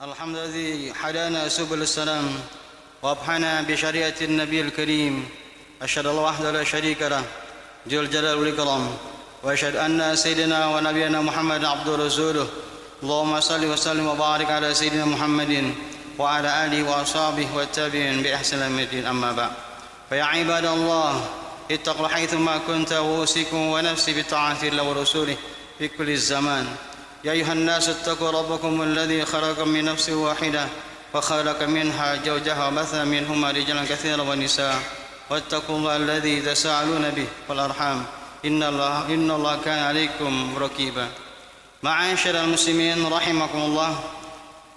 الحمد الذي هدانا سبل السلام وأبحانا بشريعة النبي الكريم. أشهد الله وحده لا شريك له ذو الجلال والإكرام، وأشهد أن سيدنا ونبينا محمد عبده ورسوله. اللهم صل وسلم وبارك على سيدنا محمد وعلى آله وأصحابه والتابعين بإحسان إلى يوم الدين. أما بعد، فيا عباد الله اتقوا حيثما كنت وأوصيكم ونفسي بطاعة الله ورسوله في كل الزمان. يا أيها الناس اتقوا ربكم الذي خلقكم من نفس واحدة وخلق منها زوجها وبث منهما رجالا كثيرا ونساء، واتقوا الله الذي تساءلون به والأرحام إن الله كان عليكم رقيبا. Ma'asyiral muslimin rahimakumullah.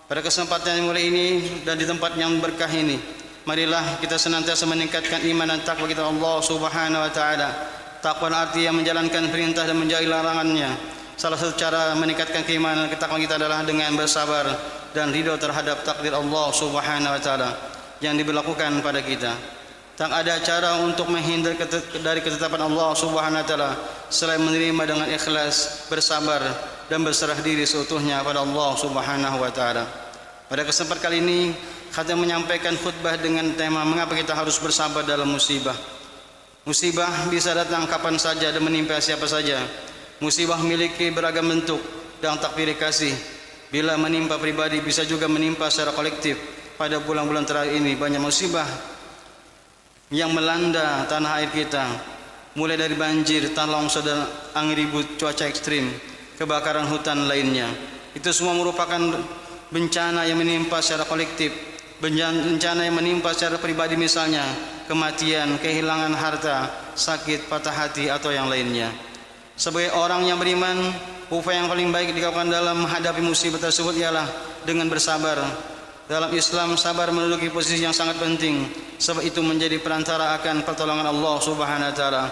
Pada kesempatan yang mulia ini dan di tempat yang berkah ini, marilah kita senantiasa meningkatkan iman dan takwa kita Allah Subhanahu wa taala. Takwa arti yang menjalankan perintah dan menjauhi larangannya. Salah satu cara meningkatkan keimanan dan ketakwaan kita adalah dengan bersabar dan ridho terhadap takdir Allah Subhanahu wa taala yang diberlakukan pada kita. Tak ada cara untuk menghindar dari ketetapan Allah Subhanahu wa taala selain menerima dengan ikhlas, bersabar dan berserah diri seutuhnya pada Allah Subhanahu wa taala. Pada kesempatan kali ini, kami menyampaikan khutbah dengan tema mengapa kita harus bersabar dalam musibah. Musibah bisa datang kapan saja dan menimpa siapa saja. Musibah memiliki beragam bentuk dan tak pilih kasih. Bila menimpa pribadi, bisa juga menimpa secara kolektif. Pada bulan-bulan terakhir ini banyak musibah yang melanda tanah air kita, mulai dari banjir, tanah longsor dan angin ribut, cuaca ekstrim, kebakaran hutan lainnya. Itu semua merupakan bencana yang menimpa secara kolektif, bencana yang menimpa secara pribadi, misalnya kematian, kehilangan harta, sakit, patah hati atau yang lainnya. Sebagai orang yang beriman, upaya yang paling baik dilakukan dalam menghadapi musibah tersebut ialah dengan bersabar. Dalam Islam, sabar menduduki posisi yang sangat penting, sebab itu menjadi perantara akan pertolongan Allah Subhanahu wa taala.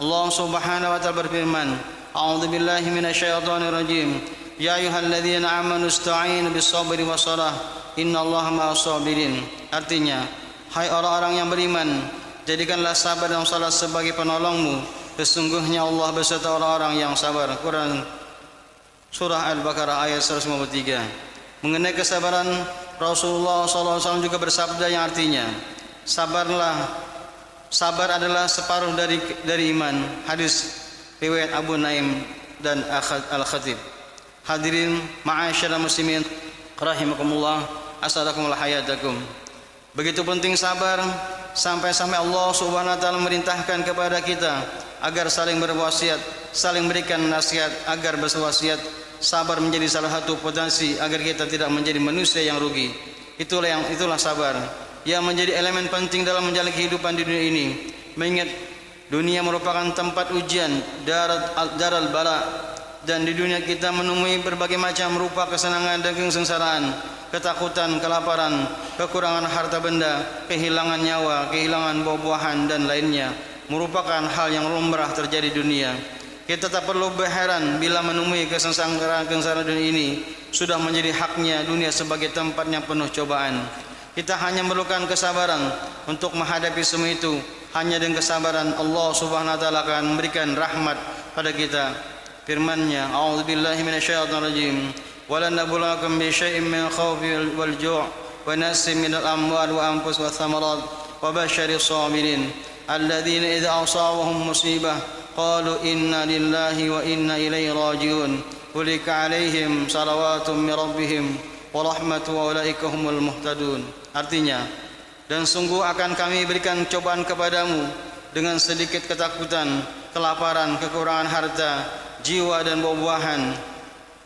Allah Subhanahu wa taala berfirman, "A'udzu billahi minasyaitonir rajim. Ya ayyuhalladzina amanu ista'inu bis-sabri was-salah. Innallaha ma'as-sabirin." Artinya, hai orang-orang yang beriman, jadikanlah sabar dan salat sebagai penolongmu. Sesungguhnya Allah beserta orang-orang yang sabar. Quran Surah Al-Baqarah ayat 153. Mengenai kesabaran, Rasulullah SAW juga bersabda yang artinya, sabar adalah separuh dari iman. Hadis riwayat Abu Naim dan Al-Khatib. Hadirin ma'asyiral muslimin rahimakumullah, assalamualaikum hayatakum. Begitu penting sabar sampai-sampai Allah Subhanahu wa taala merintahkan kepada kita agar saling berwasiat, saling berikan nasihat agar berwasiat. Sabar menjadi salah satu potensi agar kita tidak menjadi manusia yang rugi. Itulah sabar yang menjadi elemen penting dalam menjalani kehidupan di dunia ini. Mengingat dunia merupakan tempat ujian, daral bala, dan di dunia kita menemui berbagai macam rupa kesenangan dan kesengsaraan, ketakutan, kelaparan, kekurangan harta benda, kehilangan nyawa, kehilangan buah-buahan dan lainnya. Merupakan hal yang lumrah terjadi di dunia. Kita tak perlu berheran bila menemui kesengsaraan dunia ini. Sudah menjadi haknya dunia sebagai tempat yang penuh cobaan. Kita hanya memerlukan kesabaran untuk menghadapi semua itu. Hanya dengan kesabaran Allah Subhanahu wa taala akan memberikan rahmat pada kita. Firman-Nya, "A'udzu billahi minasyaitonir rajim. Wa lan nabluwakum bi syai'in min khawfi wal ju' wa naqsin minal amwali wa anfus wa thamarat wa basyiris sabirin alladzina idza asabahum musibah qalu inna lillahi wa inna ilaihi raji'un. Ulika 'alaihim salawatun min rabbihim wa rahmatu wa ulaika humul muhtadun." Artinya, dan sungguh akan kami berikan cobaan kepadamu dengan sedikit ketakutan, kelaparan, kekurangan harta, jiwa dan buah-buahan,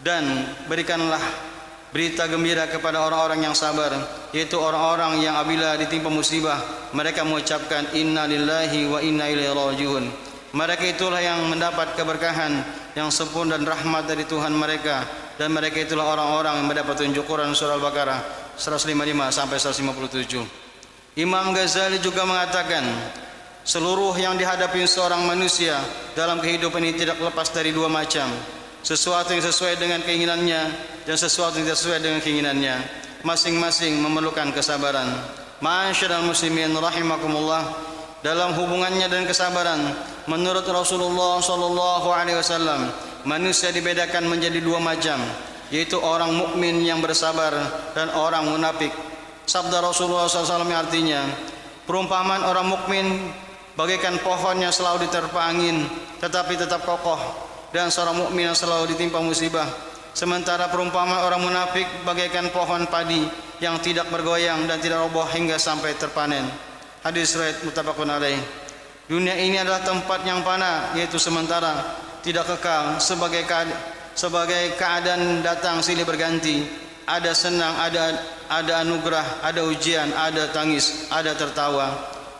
dan berikanlah berita gembira kepada orang-orang yang sabar, yaitu orang-orang yang apabila ditimpa musibah mereka mengucapkan inna lillahi wa inna ilaihi raji'un. Mereka itulah yang mendapat keberkahan yang sempurna dan rahmat dari Tuhan mereka, dan mereka itulah orang-orang yang mendapat tunjuk Quran surah Al-Baqarah 155 sampai 157. Imam Ghazali juga mengatakan, seluruh yang dihadapi seorang manusia dalam kehidupan ini tidak lepas dari dua macam, sesuatu yang sesuai dengan keinginannya dan sesuatu yang tidak sesuai dengan keinginannya. Masing-masing memerlukan kesabaran. Ma'asyiral muslimin rahimakumullah. Dalam hubungannya dan kesabaran, menurut Rasulullah SAW, manusia dibedakan menjadi dua macam. yaitu orang mukmin yang bersabar dan orang munafik. Sabda Rasulullah SAW yang artinya, perumpamaan orang mukmin bagaikan pohon yang selalu diterpa angin tetapi tetap kokoh, dan seorang mukmin yang selalu ditimpa musibah. Sementara perumpamaan orang munafik bagaikan pohon padi yang tidak bergoyang dan tidak roboh hingga sampai terpanen. Hadis riwayat muttafaqun alaih. Dunia ini adalah tempat yang fana, yaitu sementara, tidak kekal. Sebagai keadaan datang silih berganti. Ada senang, ada anugerah, ada ujian, ada tangis, ada tertawa.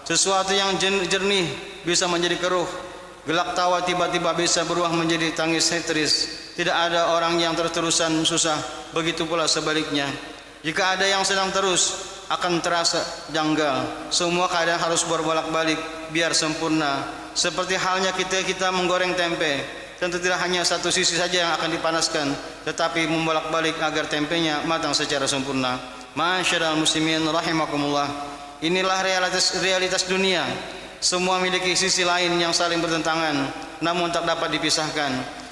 Sesuatu yang jernih bisa menjadi keruh. Gelak tawa tiba-tiba bisa berubah menjadi tangis histeris. Tidak ada orang yang terus-terusan susah, begitu pula sebaliknya. Jika ada yang sedang terus, akan terasa janggal. Semua keadaan harus berbolak-balik biar sempurna. Seperti halnya kita menggoreng tempe, tentu tidak hanya satu sisi saja yang akan dipanaskan, tetapi membolak-balik agar tempenya matang secara sempurna. Masyaallah muslimin rahimakumullah. Inilah realitas dunia. Semua memiliki sisi lain yang saling bertentangan, namun tak dapat dipisahkan.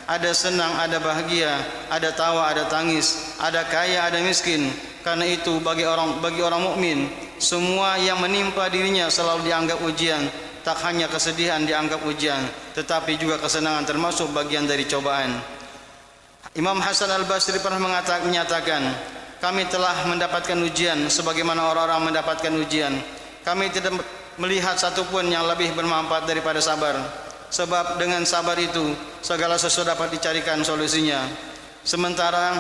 Ada senang, ada bahagia, ada tawa, ada tangis, ada kaya, ada miskin. Karena itu bagi orang mukmin, semua yang menimpa dirinya selalu dianggap ujian. Tak hanya kesedihan dianggap ujian, tetapi juga kesenangan termasuk bagian dari cobaan. Imam Hasan Al-Basri pernah menyatakan, kami telah mendapatkan ujian sebagaimana orang-orang mendapatkan ujian. Kami tidak melihat satupun yang lebih bermanfaat daripada sabar. Sebab dengan sabar itu segala sesuatu dapat dicarikan solusinya. Sementara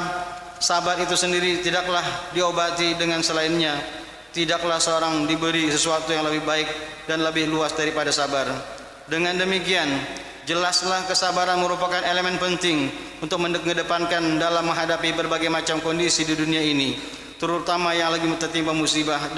sabar itu sendiri tidaklah diobati dengan selainnya. Tidaklah seorang diberi sesuatu yang lebih baik dan lebih luas daripada sabar. Dengan demikian, jelaslah kesabaran merupakan elemen penting untuk mengedepankan dalam menghadapi berbagai macam kondisi di dunia ini, terutama yang lagi tertimpa musibah.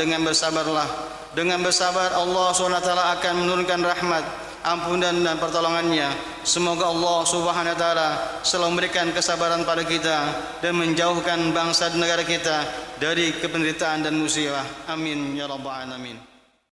Dengan bersabar Allah SWT akan menurunkan rahmat, ampunan dan pertolongannya. Semoga Allah Subhanahu wa taala selalu memberikan kesabaran pada kita dan menjauhkan bangsa dan negara kita dari penderitaan dan musibah. Amin ya rabbal alamin.